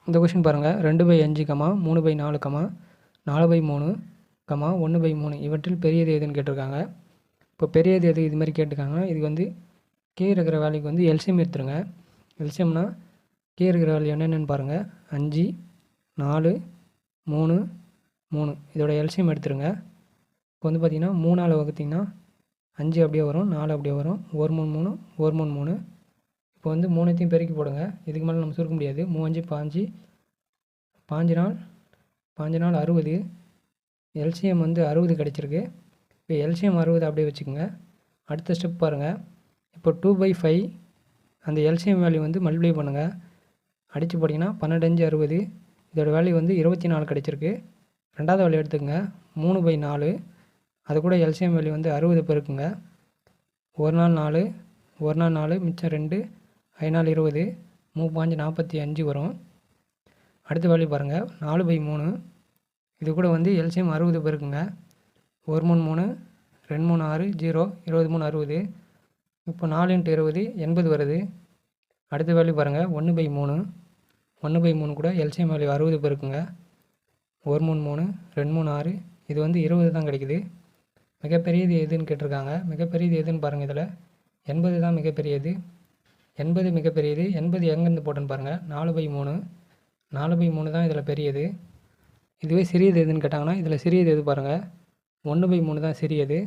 இந்த கொஷின் பாருங்கள் 2/5, 3/4, 4/3, 1/3 இவற்றில் பெரியது எதுன்னு கேட்டிருக்காங்க. இப்போ பெரியது எது இது மாதிரி கேட்டிருக்காங்கன்னா இதுக்கு வந்து கீழே இருக்கிற வேல்யூக்கு வந்து எல்சிஎம் எடுத்துருங்க. எல்சிஎம்னா கீழே இருக்கிற வேல்யூ என்னென்னு பாருங்கள். 5, 4, 3, 3 இதோட எல்சிஎம் எடுத்துருங்க. இப்போ வந்து பார்த்திங்கன்னா 3ஆல் வகுத்திங்கன்னா 5 அப்படியே வரும், 4 அப்படியே வரும், 1 3 3 1 3 3. இப்போ வந்து 3த்தையும் பெருக்கி போடுங்க. இதுக்கு மேலே நம்ம சுருக்க முடியாது. 3 5 5 நாள் 60. எல்சிஎம் வந்து 60 கிடச்சிருக்கு. இப்போ எல்சிஎம் 60 அப்படியே வச்சுக்கோங்க. அடுத்த ஸ்டெப் பாருங்கள். இப்போ 2/5 அந்த எல்சிஎம் வேல்யூ வந்து மல்டிப்ளை பண்ணுங்கள். அடித்து போட்டிங்கன்னா 12 5 60. இதோட வேல்யூ வந்து 24 கிடச்சிருக்கு. ரெண்டாவது வேல்யூ எடுத்துக்கோங்க. 3/4 அது கூட எல்சிஎம் வேல்யூ வந்து 60 பெருக்குங்க. 1 நாள் 4 1 நாள் 4 மிச்சம் 2 5 நாள் 20 3 45 வரும். அடுத்த வேல்யூ பாருங்கள். 4/3 இது கூட வந்து எல்சிஎம் 60 பெருக்குங்க. 1 3 3 2 3 6 0 23 60. இப்போ 4 × 20 80 வருது. அடுத்த வேல்யூ பாருங்கள். 1/3 1/3 கூட எல்சிஎம் வேல்யூ 60 பெருக்குங்க. 1 3 3 2 3 6 இது வந்து 20 தான் கிடைக்குது. மிகப்பெரியது எதுன்னு கேட்டிருக்காங்க. மிகப்பெரியது எதுன்னு பாருங்கள். இதில் 80 தான் மிகப்பெரியது. 80 மிகப்பெரியது. 80 எங்கேருந்து போட்டேன்னு பாருங்கள். 4/3 4/3 தான் இதில் பெரியது. இதுவே சிறியது எதுன்னு கேட்டாங்கன்னா இதில் சிறியது எது பாருங்கள். 1/3 தான் சிறியது.